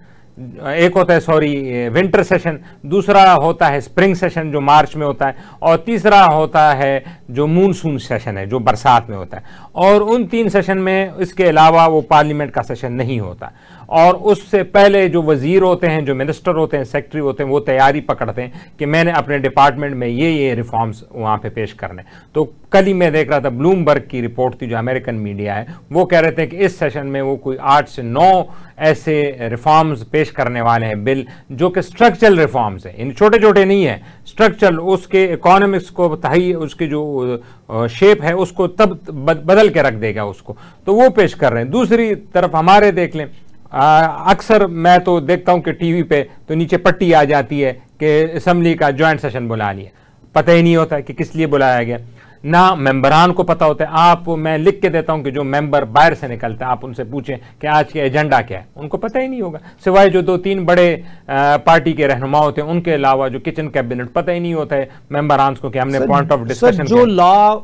एक होता है विंटर सेशन, दूसरा होता है स्प्रिंग सेशन जो मार्च में होता है, और तीसरा होता है जो मूनसून सेशन है जो बरसात में होता है। और उन 3 सेशन में इसके अलावा वो पार्लियामेंट का सेशन नहीं होता। और उससे पहले जो वजीर होते हैं, जो मिनिस्टर होते हैं, सेक्रेटरी होते हैं, वो तैयारी पकड़ते हैं कि मैंने अपने डिपार्टमेंट में ये रिफॉर्म्स वहाँ पे पेश करने। तो कल ही मैं देख रहा था, ब्लूमबर्ग की रिपोर्ट थी, जो अमेरिकन मीडिया है, वो कह रहे थे कि इस सेशन में वो कोई 8 से 9 ऐसे रिफॉर्म्स पेश करने वाले हैं, बिल जो कि स्ट्रक्चरल रिफॉर्म्स हैं, इन छोटे छोटे नहीं है, स्ट्रक्चरल, उसके इकोनॉमिक्स को तही, उसकी जो शेप है उसको तब बदल के रख देगा उसको, तो वो पेश कर रहे हैं। दूसरी तरफ हमारे देख लें, अक्सर मैं तो देखता हूं कि टीवी पे तो नीचे पट्टी आ जाती है कि असेंबली का ज्वाइंट सेशन बुला लिया, पता ही नहीं होता कि किस लिए बुलाया गया, ना मेंबरान को पता होता है। मैं लिख के देता हूं कि जो मेंबर बाहर से निकलते हैं, आप उनसे पूछें कि आज के एजेंडा क्या है, उनको पता ही नहीं होगा, सिवाय जो 2-3 बड़े पार्टी के रहनुमा होते हैं, उनके अलावा जो किचन कैबिनेट, पता ही नहीं होता है मेंबरान को कि हमने पॉइंट ऑफ डिस्कशन। जो लॉ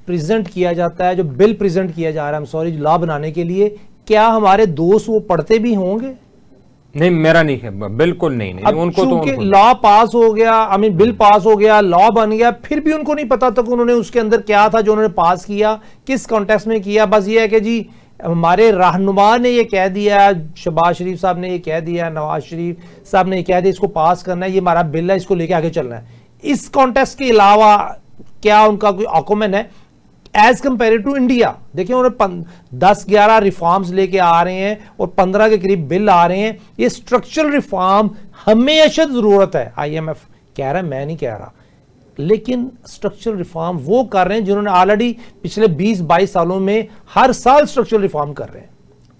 प्रेजेंट किया जाता है, जो बिल प्रेजेंट किया जा रहा है, लॉ बनाने के लिए, क्या हमारे दोस्त वो पढ़ते भी होंगे? नहीं, मेरा नहीं है, बिल्कुल नहीं। उनको तो लॉ पास हो गया, बिल पास हो गया, लॉ बन गया, फिर भी उनको नहीं पता तक उन्होंने उसके अंदर क्या था जो उन्होंने पास किया, किस कॉन्टेक्स्ट में किया। बस ये है कि जी हमारे रहनुमा ने ये कह दिया, शहबाज शरीफ साहब ने ये कह दिया, नवाज शरीफ साहब ने ये कह दिया, इसको पास करना है, ये हमारा बिल है, इसको लेके आगे चलना है। इस कॉन्टेक्स्ट के अलावा क्या उनका कोई ऑक्यूमेंट है एज कंपेयर टू इंडिया? देखिए, उन्होंने 10-11 रिफॉर्म्स लेके आ रहे हैं और 15 के करीब बिल आ रहे हैं। ये स्ट्रक्चरल रिफॉर्म हमेशा जरूरत है, IMF कह रहा है, मैं नहीं कह रहा, लेकिन स्ट्रक्चरल रिफॉर्म वो कर रहे हैं जिन्होंने ऑलरेडी पिछले 20-22 सालों में हर साल स्ट्रक्चरल रिफॉर्म कर रहे हैं।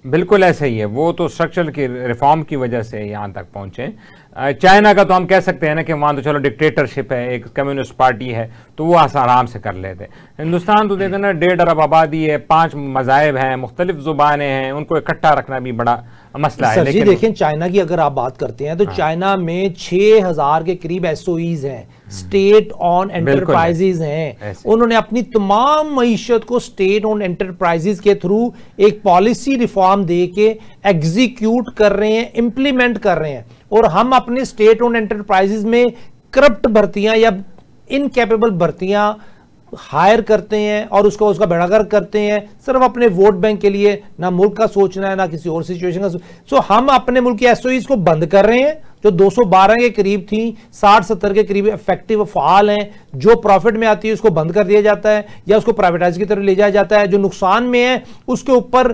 बिल्कुल ऐसे ही है, वो तो स्ट्रक्चरल की रिफॉर्म की वजह से यहाँ तक पहुंचे। चाइना का तो हम कह सकते हैं ना कि वहाँ तो चलो डिक्टेटरशिप है, एक कम्युनिस्ट पार्टी है, तो वो आराम से कर लेते। हिंदुस्तान तो देखो ना, 1.5 अरब आबादी है, 5 मज़ाहिब हैं, मुख्तलिफ ज़ुबानें हैं, उनको इकट्ठा रखना भी बड़ा मसला है। लेकिन देखें, चाइना की अगर आप बात करते हैं तो चाइना में 6000 के करीब SOEs हैं, स्टेट ऑन एंटरप्राइजेज हैं। उन्होंने अपनी तमाम मईशत को स्टेट ऑन एंटरप्राइजेज के थ्रू एक पॉलिसी रिफॉर्म दे के एग्जीक्यूट कर रहे हैं, इंप्लीमेंट कर रहे हैं। और हम अपने स्टेट ओन एंटरप्राइजेज में करप्ट भर्तियां या इनकैपेबल भर्तियां हायर करते हैं और उसका बेड़ागर्क करते हैं, सिर्फ अपने वोट बैंक के लिए, ना मुल्क का सोचना है ना किसी और सिचुएशन का। सो हम अपने मुल्क की SOEs को बंद कर रहे हैं जो 212 के करीब थी, 60-70 के करीब इफेक्टिव फाल हैं। जो प्रॉफिट में आती है उसको बंद कर दिया जाता है या उसको प्राइवेटाइज की तरफ ले जाया जाता है। जो नुकसान में है उसके ऊपर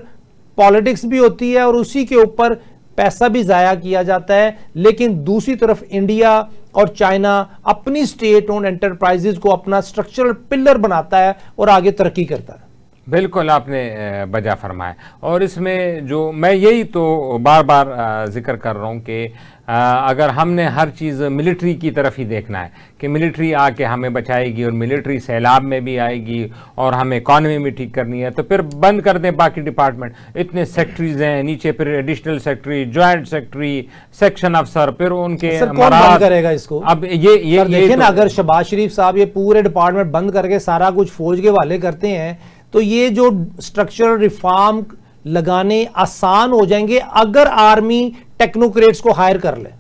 पॉलिटिक्स भी होती है और उसी के ऊपर पैसा भी जाया किया जाता है। लेकिन दूसरी तरफ इंडिया और चाइना अपनी स्टेट ओन एंटरप्राइजेज को अपना स्ट्रक्चरल पिलर बनाता है और आगे तरक्की करता है। बिल्कुल आपने बजा फरमाया। और इसमें जो मैं यही तो बार बार जिक्र कर रहा हूँ कि अगर हमने हर चीज़ मिलिट्री की तरफ ही देखना है कि मिलिट्री आके हमें बचाएगी और मिलिट्री सैलाब में भी आएगी और हमें इकॉनमी भी ठीक करनी है, तो फिर बंद कर दें बाकी डिपार्टमेंट। इतने सेक्रेटरीज हैं नीचे, फिर additional secretary, joint secretary, section अफसर, फिर उनके कौन बंद करेगा इसको? अब ये देखिए ना, अगर शहबाज शरीफ साहब ये पूरे डिपार्टमेंट बंद करके सारा कुछ फौज के हवाले करते हैं तो ये जो स्ट्रक्चरल रिफॉर्म लगाने आसान हो जाएंगे अगर आर्मी टेक्नोक्रेट्स को हायर कर ले।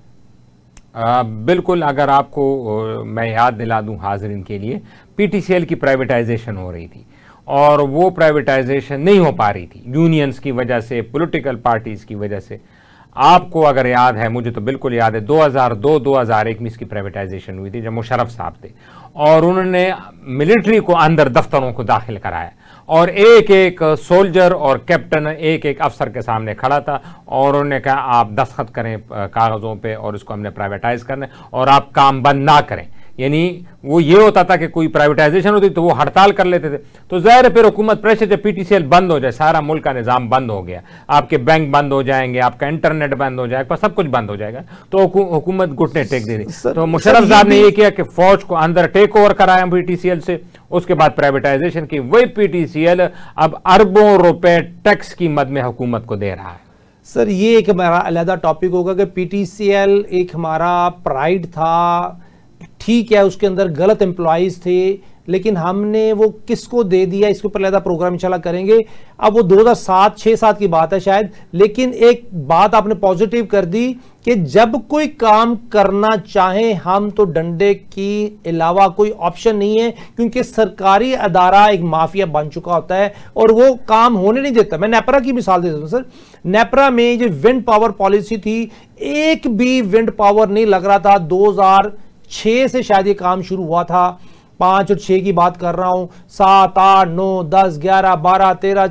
बिल्कुल। अगर आपको मैं याद दिला दूं हाजिरीन के लिए, PTCL की प्राइवेटाइजेशन हो रही थी और वो प्राइवेटाइजेशन नहीं हो पा रही थी यूनियंस की वजह से, पॉलिटिकल पार्टीज की वजह से। आपको अगर याद है, मुझे तो बिल्कुल याद है, 2002-2001 में इसकी प्राइवेटाइजेशन हुई थी जब मुशर्रफ साहब थे, और उन्होंने मिलिट्री को अंदर दफ्तरों को दाखिल कराया और एक एक सोल्जर और कैप्टन एक एक अफसर के सामने खड़ा था और उन्होंने कहा आप दस्तखत करें कागज़ों पे और इसको हमने प्राइवेटाइज करना है और आप काम बंद ना करें। यानी वो ये होता था कि कोई प्राइवेटाइजेशन होती तो वो हड़ताल कर लेते थे, तो ज़ाहिर है फिर हुकूमत प्रेशर, जब पीटीसीएल बंद हो जाए, सारा मुल्क का निज़ाम बंद हो गया, आपके बैंक बंद हो जाएंगे, आपका इंटरनेट बंद हो जाएगा, सब कुछ बंद हो जाएगा, तो हुकूमत घुटने टेक दे दी। तो मुशर्रफ साहब ने ये किया कि फौज को अंदर टेक ओवर कराया पीटीसीएल से, उसके बाद प्राइवेटाइजेशन की। वही पीटीसीएल अब अरबों रुपए टैक्स की मद में हुकूमत को दे रहा है। सर ये एक हमारा अलहदा टॉपिक होगा कि पीटीसीएल एक हमारा प्राइड था, ठीक है, उसके अंदर गलत एम्प्लॉइज थे, लेकिन हमने वो किसको दे दिया, इसके ऊपर ज़्यादा प्रोग्राम इंशाल्लाह करेंगे। अब वो 2007-6-7 की बात है शायद, लेकिन एक बात आपने पॉजिटिव कर दी कि जब कोई काम करना चाहे हम तो डंडे की अलावा कोई ऑप्शन नहीं है, क्योंकि सरकारी अदारा एक माफिया बन चुका होता है और वो काम होने नहीं देता। मैं नेपरा की मिसाल देता हूं सर, नेपरा में जो विंड पावर पॉलिसी थी, एक भी विंड पावर नहीं लग रहा था। 2006 से शायद ये काम शुरू हुआ था, 5 और 6 की बात कर रहा हूं, 7, 8, 9, 10, 11, 12, 13,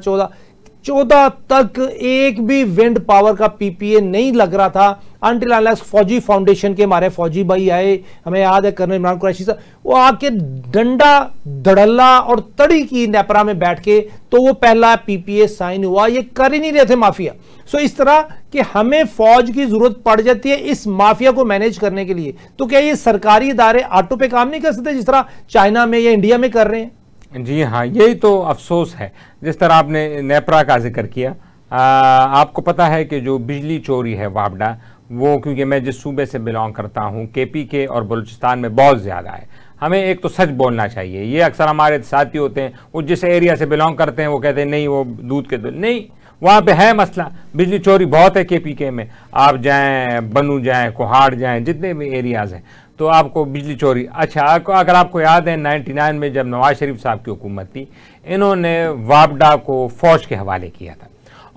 14 तक एक भी विंड पावर का पीपीए नहीं लग रहा था। अंटिल अनलेस फौजी फाउंडेशन के हमारे फौजी भाई आए, हमें याद है कर्नल इमरान कुरैशी साहब, वो आके डंडा धड़ल्ला और तड़ी की नेपरा में बैठ के तो वो पहला पीपीए साइन हुआ। ये कर ही नहीं रहे थे माफिया। सो इस तरह कि हमें फौज की जरूरत पड़ जाती है इस माफिया को मैनेज करने के लिए। तो क्या ये सरकारी इदारे ऑटो पे काम नहीं कर सकते जिस तरह चाइना में या इंडिया में कर रहे हैं? जी हाँ, यही तो अफसोस है। जिस तरह आपने नेपरा का जिक्र किया, आपको पता है कि जो बिजली चोरी है वापडा, वो क्योंकि मैं जिस सूबे से बिलोंग करता हूँ, केपीके और बलूचिस्तान में बहुत ज़्यादा है। हमें एक तो सच बोलना चाहिए। ये अक्सर हमारे साथी होते हैं, वो जिस एरिया से बिलोंग करते हैं वो कहते हैं नहीं वो दूध के दूध नहीं, वहाँ पे है मसला, बिजली चोरी बहुत है केपीके में। आप जाएं बनू जाएं, कोहाड़ जाएं, जितने भी एरियाज़ हैं तो आपको बिजली चोरी। अच्छा, अगर आपको याद है 99 में जब नवाज शरीफ साहब की हुकूमत थी, इन्होंने वापडा को फौज के हवाले किया था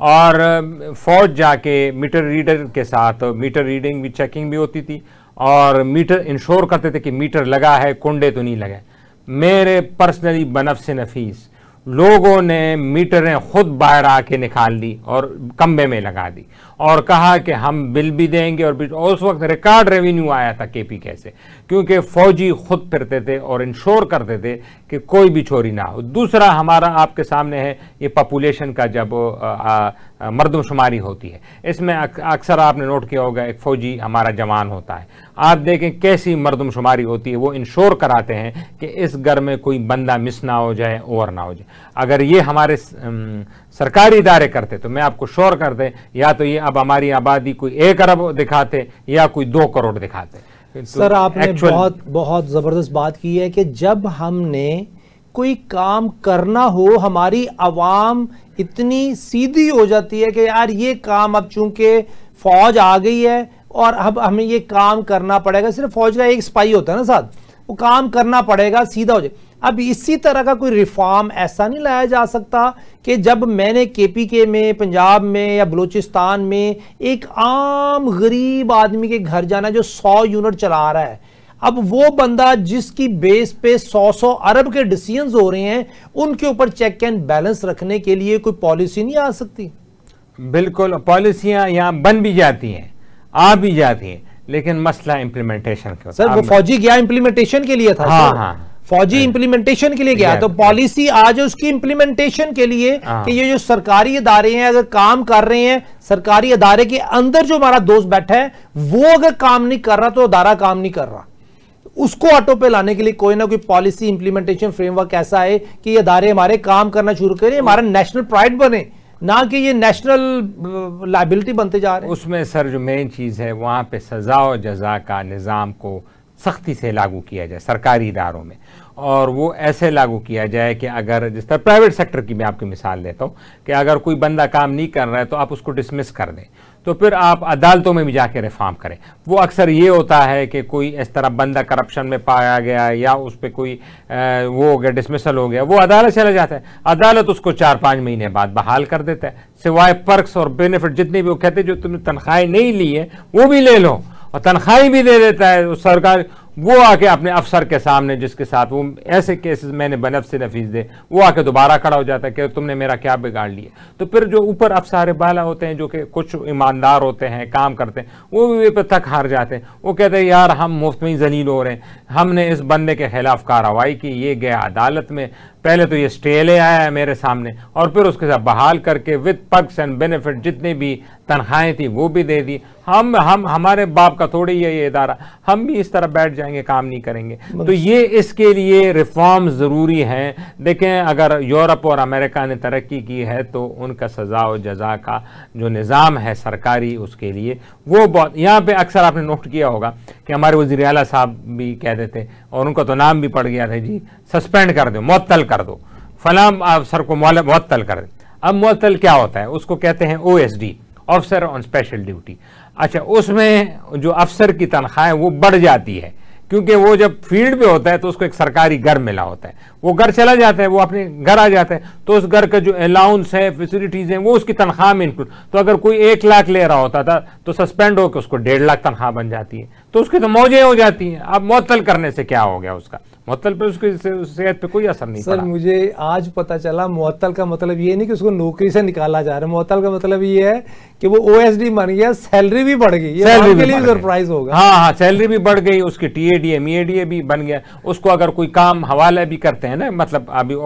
और फौज जाके मीटर रीडर के साथ मीटर रीडिंग भी, चेकिंग भी होती थी और मीटर इंश्योर करते थे कि मीटर लगा है, कुंडे तो नहीं लगे। मेरे पर्सनली बनफ़्स नफीस लोगों ने मीटरें खुद बाहर आके निकाल दी और कम्बे में लगा दी और कहा कि हम बिल भी देंगे और उस वक्त रिकॉर्ड रेवेन्यू आया था केपीके से, क्योंकि फौजी खुद फिरते थे और इंश्योर करते थे कि कोई भी चोरी ना हो। दूसरा हमारा आपके सामने है ये पॉपुलेशन का जब मर्दमशुमारी होती है, इसमें अक्सर आपने नोट किया होगा एक फौजी हमारा जवान होता है, आप देखें कैसी मर्दमशुमारी होती है। वो इंश्योर कराते हैं कि इस घर में कोई बंदा मिस ना हो जाए, ओवर ना हो जाए। अगर ये हमारे सरकारी इदारे करते तो मैं आपको श्योर करते, या तो ये अब हमारी आबादी कोई 1 अरब दिखाते या कोई 2 करोड़ दिखाते। तो सर आपने बहुत ज़बरदस्त बात की है कि जब हमने कोई काम करना हो, हमारी आवाम इतनी सीधी हो जाती है कि यार ये काम अब चूंकि फौज आ गई है और अब हमें ये काम करना पड़ेगा। सिर्फ फौज का एक सिपाही होता है ना साथ, वो काम करना पड़ेगा, सीधा हो जाए। अब इसी तरह का कोई रिफॉर्म ऐसा नहीं लाया जा सकता कि जब मैंने केपीके में, पंजाब में या बलूचिस्तान में एक आम गरीब आदमी के घर जाना जो 100 यूनिट चला रहा है, अब वो बंदा जिसकी बेस पे 100 अरब के डिसीजंस हो रहे हैं, उनके ऊपर चेक एंड बैलेंस रखने के लिए कोई पॉलिसी नहीं आ सकती? बिल्कुल, पॉलिसियां यहाँ बन भी जाती हैं, आ भी जाती हैं, लेकिन मसला इम्प्लीमेंटेशन का। सर वो फौजी गया इम्प्लीमेंटेशन के लिए था। हाँ हाँ, फौजी इम्प्लीमेंटेशन के लिए गया, तो पॉलिसी आज उसकी इम्प्लीमेंटेशन के लिए कि ये जो सरकारी इदारे हैं अगर काम कर रहे हैं, सरकारी इदारे के अंदर जो हमारा दोस्त बैठा है वो अगर काम नहीं कर रहा तो इदारा काम नहीं कर रहा, उसको ऑटो पे लाने के लिए कोई ना कोई पॉलिसी इम्प्लीमेंटेशन फ्रेमवर्क ऐसा है कि ये इदारे हमारे काम करना शुरू करें, हमारा नेशनल प्राइड बने, ना कि ये नेशनल लायबिलिटी बनते जा रहे हैं। उसमें सर जो मेन चीज़ है वहाँ पे सज़ा और जज़ा का निज़ाम को सख्ती से लागू किया जाए सरकारी इदारों में, और वो ऐसे लागू किया जाए कि अगर जिस तरह प्राइवेट सेक्टर की मैं आपकी मिसाल देता हूँ कि अगर कोई बंदा काम नहीं कर रहा है तो आप उसको डिसमिस कर दें। तो फिर आप अदालतों में भी जाके रिफॉर्म करें। वो अक्सर ये होता है कि कोई इस तरह बंदा करप्शन में पाया गया या उस पर कोई वो हो गया, डिसमिसल हो गया, वो अदालत चला जाता है, अदालत उसको 4-5 महीने बाद बहाल कर देता है, सिवाय पर्क्स और बेनिफिट जितने भी वो कहते हैं जो तुमने तनख्वाही नहीं ली है वो भी ले लो, और तनख्वाही भी दे देता है उस सरकार। वो आके अपने अफसर के सामने जिसके साथ वो ऐसे केसेस मैंने बनफ्स नफीस दे, वो आके दोबारा खड़ा हो जाता है कि तुमने मेरा क्या बिगाड़ लिया। तो फिर जो ऊपर अफसर बाला होते हैं जो कि कुछ ईमानदार होते हैं, काम करते हैं, वो भी पे तक हार जाते हैं। वो कहते हैं यार हम मुफ्त में ही जलील हो रहे हैं, हमने इस बंदे के खिलाफ कार्रवाई की, ये गया अदालत में, पहले तो ये स्टे ले आया है मेरे सामने और फिर उसके साथ बहाल करके विद पर्क्स एंड बेनिफिट जितनी भी तनख्वाहें थी वो भी दे दी। हम हमारे बाप का थोड़ी है ये इदारा, हम भी इस तरह बैठ जाएंगे, काम नहीं करेंगे। तो ये इसके लिए रिफॉर्म ज़रूरी हैं। देखें, अगर यूरोप और अमेरिका ने तरक्की की है तो उनका सज़ा और जज़ा का जो निज़ाम है सरकारी, उसके लिए वो बहुत, यहाँ पे अक्सर आपने नोट किया होगा कि हमारे वज़ीर आला साहब भी कह देते, और उनका तो नाम भी पड़ गया था, जी सस्पेंड कर दो, मुअत्तल कर दो, फलां अफसर को मुअत्तल कर दो। अब मुअत्तल क्या होता है? उसको कहते हैं OSD, officer on special duty. अच्छा, उसमें जो अफसर की तनख्वाह है वो बढ़ जाती है, क्योंकि वो जब फील्ड पे होता है तो उसको एक सरकारी घर मिला होता है, वो घर चला जाता है, वो अपने घर आ जाता है, तो उस घर का जो अलाउंस है, फैसिलिटीज हैं, वो उसकी तनख्वाह में इंक्लूड। तो अगर कोई 1 लाख ले रहा होता था तो सस्पेंड होकर उसको 1.5 लाख तनख्वाह बन जाती है, तो उसकी तो मौजें हो जाती हैं। अब मुअत्तल करने से क्या हो गया? उसका मुअत्तल पे उसकी सेहत पे कोई असर नहीं सर पड़ा। मुझे आज पता चला मुअत्तल का मतलब ये नहीं कि उसको नौकरी से निकाला जा रहा है, मुअत्तल का मतलब ये है कि वो OSD बन गया, सैलरी भी बढ़ गई। ये सैलरी के लिए सरप्राइज होगा। हाँ, सैलरी भी बढ़ गई, उसकी TADA MEADA भी बन गया। उसको अगर कोई काम हवाला भी करते हैं ना, मतलब अभी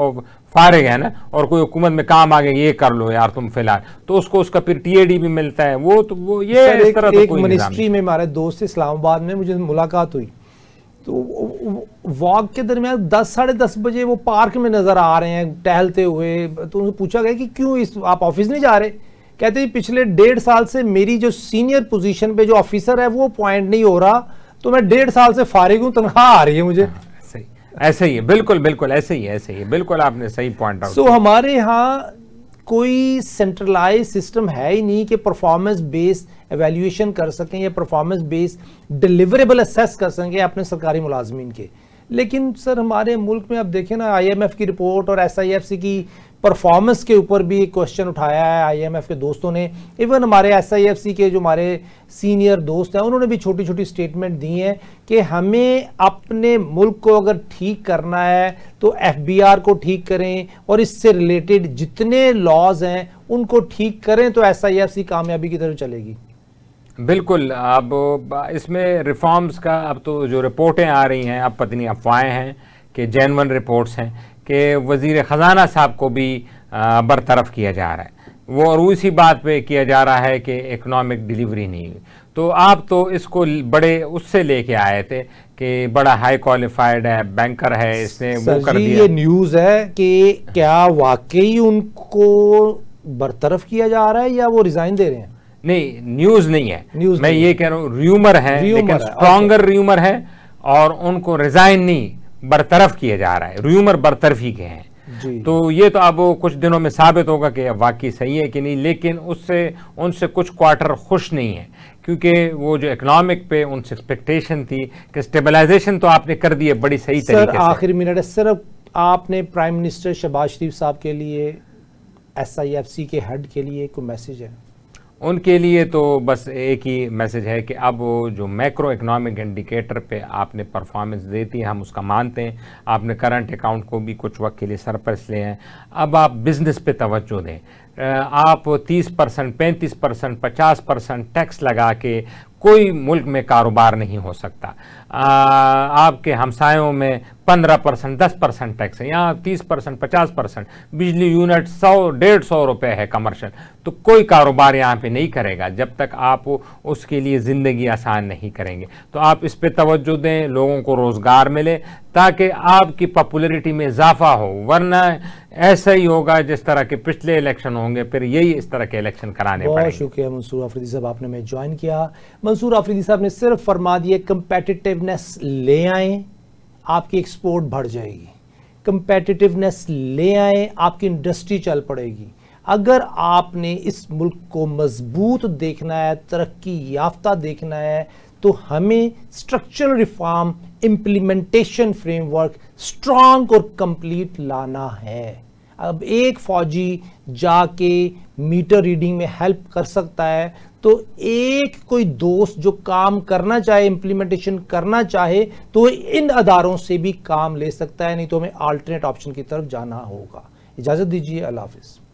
फारिग है ना, और कोई हुकूमत में काम आ गया, ये कर लो यार तुम फिलहाल, तो उसको उसका फिर TAD भी मिलता है। वो ये इस तरह तो एक मिनिस्ट्री में हमारे दोस्त इस्लामाबाद में मुझे मुलाकात हुई, तो वॉक के दरमियान 10-10:30 बजे वो पार्क में नजर आ रहे हैं टहलते हुए। तो उनसे पूछा गया कि क्यों आप ऑफिस नहीं जा रहे? कहते हैं पिछले 1.5 साल से मेरी जो सीनियर पोजीशन पे जो ऑफिसर है वो अपॉइंट नहीं हो रहा, तो मैं 1.5 साल से फारिग हूँ, तनख्वाह आ रही है मुझे। ऐसे ही है, बिल्कुल ऐसे ही है, बिल्कुल आपने सही पॉइंट आउट किया। हमारे यहाँ कोई सेंट्रलाइज सिस्टम है ही नहीं कि परफॉर्मेंस बेस्ड एवेल्यूएशन कर सकें या परफॉर्मेंस बेस्ड डिलीवरेबल असेस कर सकें अपने सरकारी मुलाजमीन के। लेकिन सर हमारे मुल्क में अब देखें ना, IMF की रिपोर्ट और SIFC की परफॉर्मेंस के ऊपर भी एक क्वेश्चन उठाया है IMF के दोस्तों ने। इवन हमारे SIFC के जो हमारे सीनियर दोस्त हैं उन्होंने भी छोटी छोटी स्टेटमेंट दी हैं कि हमें अपने मुल्क को अगर ठीक करना है तो FBR को ठीक करें और इससे रिलेटेड जितने लॉज हैं उनको ठीक करें तो SIFC कामयाबी की तरफ चलेगी। बिल्कुल। अब इसमें रिफॉर्म्स का अब तो जो रिपोर्टें आ रही हैं, अब पता नहीं अफवाहें हैं कि जेन्युइन रिपोर्ट्स हैं कि वज़ीर ख़जाना साहब को भी बरतरफ किया जा रहा है, वो और उसी बात पे किया जा रहा है कि इकोनॉमिक डिलीवरी नहीं हुई। तो आप तो इसको बड़े उससे लेके आए थे कि बड़ा हाई क्वालिफाइड है, बैंकर है, इसने वो कर दिया। ये न्यूज़ है कि क्या वाकई उनको बरतरफ किया जा रहा है या वो रिजाइन दे रहे हैं? नहीं, न्यूज़ नहीं है, मैं ये कह रहा हूँ र्यूमर है, लेकिन स्ट्रॉन्गर र्यूमर है, और उनको रिजाइन नहीं बरतरफ किया जा रहा है, र्यूमर बरतरफी के हैं। तो ये तो अब कुछ दिनों में साबित होगा कि वाकई सही है कि नहीं, लेकिन उनसे कुछ क्वार्टर खुश नहीं है, क्योंकि वो जो इकोनॉमिक पे उनसे एक्सपेक्टेशन थी कि स्टेबलाइजेशन तो आपने कर दी है बड़ी सही तरीके से। आखिरी मिनट है, सिर्फ आपने प्राइम मिनिस्टर शहबाज शरीफ साहब के लिए, SIFC के हेड के लिए कोई मैसेज है? उनके लिए तो बस एक ही मैसेज है कि अब जो मैक्रो इकोनॉमिक इंडिकेटर पे आपने परफॉर्मेंस देती है, हम उसका मानते हैं। आपने करंट अकाउंट को भी कुछ वक्त के लिए सरप्लस ले हैं, अब आप बिजनेस पे तवज्जो दें। आप 30%, 35%, 50% टैक्स लगा के कोई मुल्क में कारोबार नहीं हो सकता। आपके हमसायों में 15%, 10% टैक्स है, यहाँ 30%, 50%। बिजली यूनिट 100-150 रुपये है कमर्शियल, तो कोई कारोबार यहाँ पे नहीं करेगा जब तक आप उसके लिए ज़िंदगी आसान नहीं करेंगे। तो आप इस पे तवज्जो दें, लोगों को रोज़गार मिले ताकि आपकी पॉपुलैरिटी में इजाफा हो, वरना ऐसा ही होगा जिस तरह के पिछले इलेक्शन होंगे, फिर यही इस तरह के इलेक्शन कराने पड़ेंगे। बहुत शुक्रिया मंसूर आफरीदी साहब, आपने मैं ज्वाइन किया। मंसूर आफरीदी साहब ने सिर्फ फरमा दिए कंपेटिटिवनेस ले आएँ, आपकी एक्सपोर्ट बढ़ जाएगी। कंपेटिटिवनेस ले आएँ, आपकी इंडस्ट्री चल पड़ेगी। अगर आपने इस मुल्क को मजबूत देखना है, तरक्की याफ्ता देखना है, तो हमें structural reform implementation framework strong और कंप्लीट लाना है। अब एक फौजी जाके मीटर रीडिंग में हेल्प कर सकता है, तो एक कोई दोस्त जो काम करना चाहे, इम्प्लीमेंटेशन करना चाहे, तो इन अदारों से भी काम ले सकता है, नहीं तो हमें अल्टरनेट ऑप्शन की तरफ जाना होगा। इजाज़त दीजिए, अल्लाह हाफ़िज़।